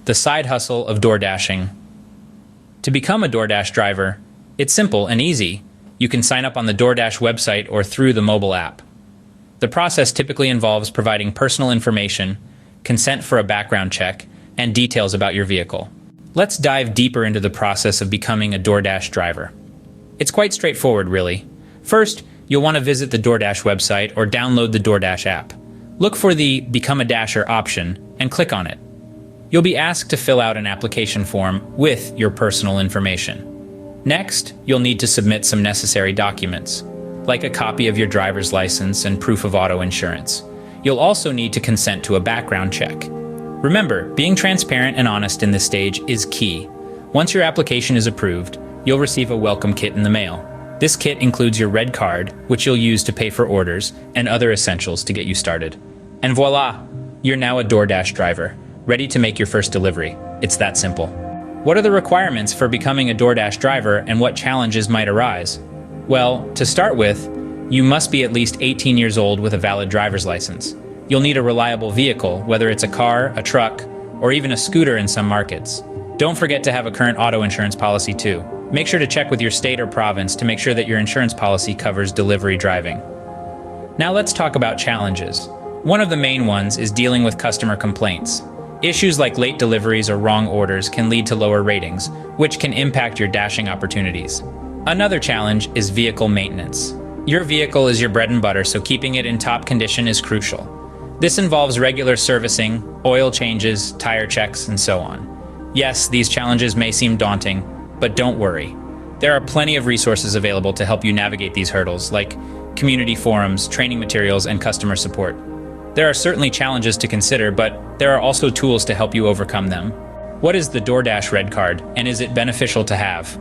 The side hustle of DoorDashing. To become a DoorDash driver, it's simple and easy. You can sign up on the DoorDash website or through the mobile app. The process typically involves providing personal information, consent for a background check, and details about your vehicle. Let's dive deeper into the process of becoming a DoorDash driver. It's quite straightforward, really. First, you'll want to visit the DoorDash website or download the DoorDash app. Look for the Become a Dasher option and click on it. You'll be asked to fill out an application form with your personal information. Next, you'll need to submit some necessary documents, like a copy of your driver's license and proof of auto insurance. You'll also need to consent to a background check. Remember, being transparent and honest in this stage is key. Once your application is approved, you'll receive a welcome kit in the mail. This kit includes your red card, which you'll use to pay for orders, and other essentials to get you started. And voila! You're now a DoorDash driver, ready to make your first delivery. It's that simple. What are the requirements for becoming a DoorDash driver and what challenges might arise? Well, to start with, you must be at least 18 years old with a valid driver's license. You'll need a reliable vehicle, whether it's a car, a truck, or even a scooter in some markets. Don't forget to have a current auto insurance policy too. Make sure to check with your state or province to make sure that your insurance policy covers delivery driving. Now let's talk about challenges. One of the main ones is dealing with customer complaints. Issues like late deliveries or wrong orders can lead to lower ratings, which can impact your dashing opportunities. Another challenge is vehicle maintenance. Your vehicle is your bread and butter, so keeping it in top condition is crucial. This involves regular servicing, oil changes, tire checks, and so on. Yes, these challenges may seem daunting, but don't worry. There are plenty of resources available to help you navigate these hurdles, like community forums, training materials, and customer support. There are certainly challenges to consider, but there are also tools to help you overcome them. What is the DoorDash Red Card, and is it beneficial to have?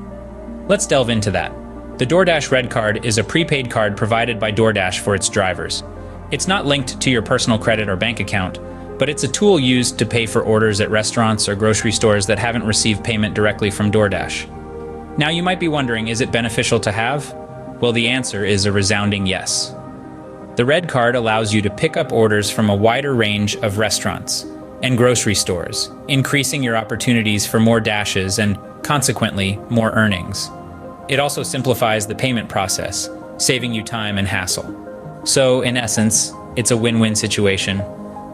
Let's delve into that. The DoorDash Red Card is a prepaid card provided by DoorDash for its drivers. It's not linked to your personal credit or bank account, but it's a tool used to pay for orders at restaurants or grocery stores that haven't received payment directly from DoorDash. Now you might be wondering, is it beneficial to have? Well, the answer is a resounding yes. The Red Card allows you to pick up orders from a wider range of restaurants and grocery stores, increasing your opportunities for more dashes and, consequently, more earnings. It also simplifies the payment process, saving you time and hassle. So, in essence, it's a win-win situation.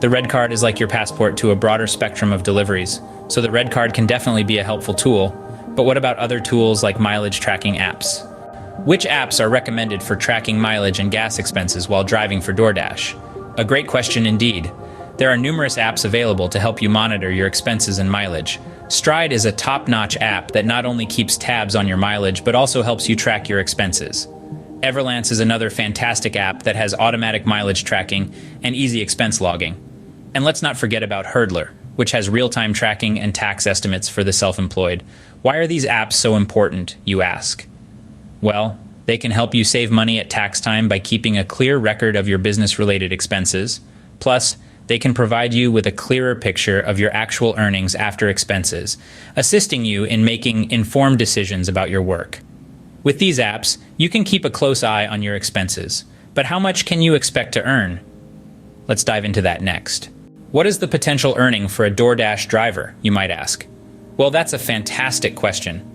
The Red Card is like your passport to a broader spectrum of deliveries, so the Red Card can definitely be a helpful tool. But what about other tools like mileage tracking apps? Which apps are recommended for tracking mileage and gas expenses while driving for DoorDash? A great question indeed. There are numerous apps available to help you monitor your expenses and mileage. Stride is a top-notch app that not only keeps tabs on your mileage, but also helps you track your expenses. Everlance is another fantastic app that has automatic mileage tracking and easy expense logging. And let's not forget about Hurdler, which has real-time tracking and tax estimates for the self-employed. Why are these apps so important, you ask? Well, they can help you save money at tax time by keeping a clear record of your business-related expenses. Plus, they can provide you with a clearer picture of your actual earnings after expenses, assisting you in making informed decisions about your work. With these apps, you can keep a close eye on your expenses. But how much can you expect to earn? Let's dive into that next. What is the potential earning for a DoorDash driver, you might ask? Well, that's a fantastic question.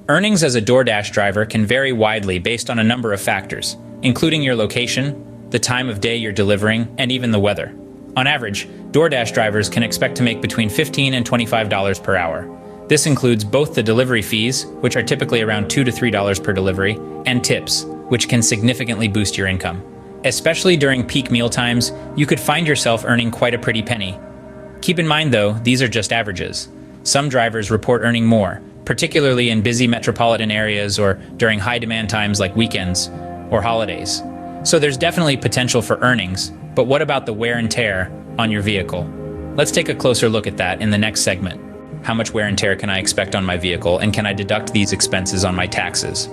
Earnings as a DoorDash driver can vary widely based on a number of factors, including your location, the time of day you're delivering, and even the weather. On average, DoorDash drivers can expect to make between $15 and $25 per hour. This includes both the delivery fees, which are typically around $2 to $3 per delivery, and tips, which can significantly boost your income. Especially during peak meal times, you could find yourself earning quite a pretty penny. Keep in mind though, these are just averages. Some drivers report earning more, particularly in busy metropolitan areas or during high demand times like weekends or holidays. So there's definitely potential for earnings, but what about the wear and tear on your vehicle? Let's take a closer look at that in the next segment. How much wear and tear can I expect on my vehicle, and can I deduct these expenses on my taxes?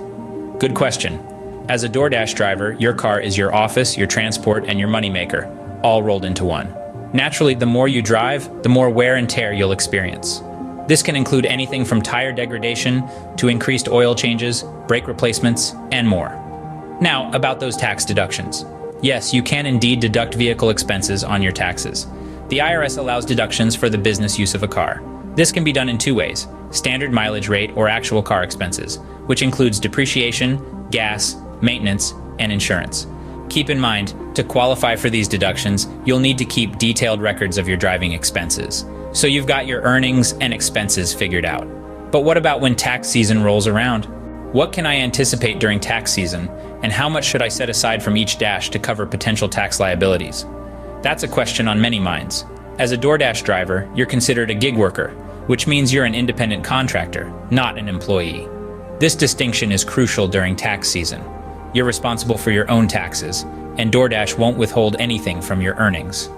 Good question. As a DoorDash driver, your car is your office, your transport, and your moneymaker, all rolled into one. Naturally, the more you drive, the more wear and tear you'll experience. This can include anything from tire degradation to increased oil changes, brake replacements, and more. Now, about those tax deductions. Yes, you can indeed deduct vehicle expenses on your taxes. The IRS allows deductions for the business use of a car. This can be done in two ways: standard mileage rate or actual car expenses, which includes depreciation, gas, maintenance, and insurance. Keep in mind, to qualify for these deductions, you'll need to keep detailed records of your driving expenses, so you've got your earnings and expenses figured out. But what about when tax season rolls around? What can I anticipate during tax season, and how much should I set aside from each dash to cover potential tax liabilities? That's a question on many minds. As a DoorDash driver, you're considered a gig worker, which means you're an independent contractor, not an employee. This distinction is crucial during tax season. You're responsible for your own taxes, and DoorDash won't withhold anything from your earnings.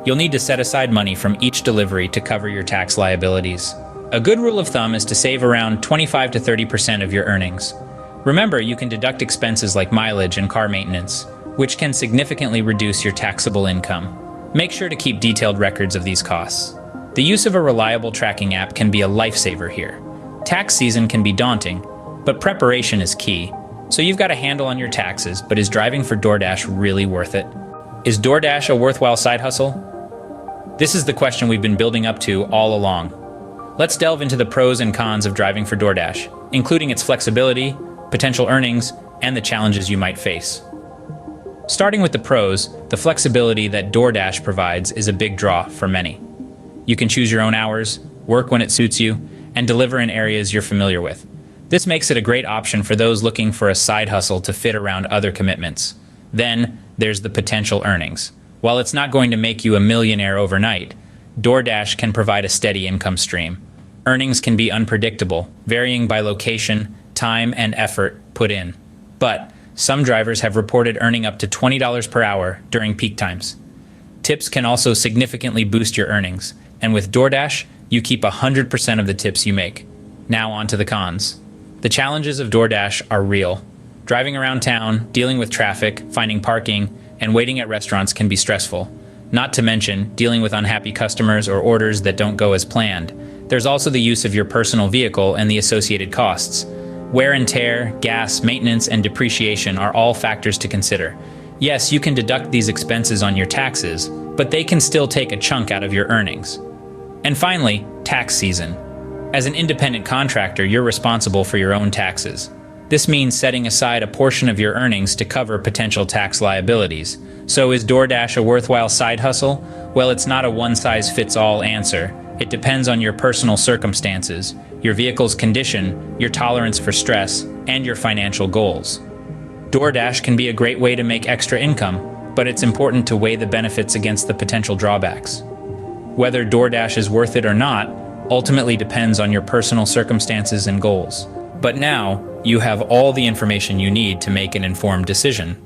You'll need to set aside money from each delivery to cover your tax liabilities. A good rule of thumb is to save around 25 to 30% of your earnings. Remember, you can deduct expenses like mileage and car maintenance, which can significantly reduce your taxable income. Make sure to keep detailed records of these costs. The use of a reliable tracking app can be a lifesaver here. Tax season can be daunting, but preparation is key. So you've got a handle on your taxes, but is driving for DoorDash really worth it? Is DoorDash a worthwhile side hustle? This is the question we've been building up to all along. Let's delve into the pros and cons of driving for DoorDash, including its flexibility, potential earnings, and the challenges you might face. Starting with the pros, the flexibility that DoorDash provides is a big draw for many. You can choose your own hours, work when it suits you, and deliver in areas you're familiar with. This makes it a great option for those looking for a side hustle to fit around other commitments. Then, there's the potential earnings. While it's not going to make you a millionaire overnight, DoorDash can provide a steady income stream. Earnings can be unpredictable, varying by location, time, and effort put in. But some drivers have reported earning up to $20 per hour during peak times. Tips can also significantly boost your earnings, and with DoorDash, you keep 100% of the tips you make. Now on to the cons. The challenges of DoorDash are real. Driving around town, dealing with traffic, finding parking, and waiting at restaurants can be stressful. Not to mention, dealing with unhappy customers or orders that don't go as planned. There's also the use of your personal vehicle and the associated costs. Wear and tear, gas, maintenance, and depreciation are all factors to consider. Yes, you can deduct these expenses on your taxes, but they can still take a chunk out of your earnings. And finally, tax season. As an independent contractor, you're responsible for your own taxes. This means setting aside a portion of your earnings to cover potential tax liabilities. So is DoorDash a worthwhile side hustle? Well, it's not a one-size-fits-all answer. It depends on your personal circumstances, your vehicle's condition, your tolerance for stress, and your financial goals. DoorDash can be a great way to make extra income, but it's important to weigh the benefits against the potential drawbacks. Whether DoorDash is worth it or not ultimately depends on your personal circumstances and goals. But now, you have all the information you need to make an informed decision.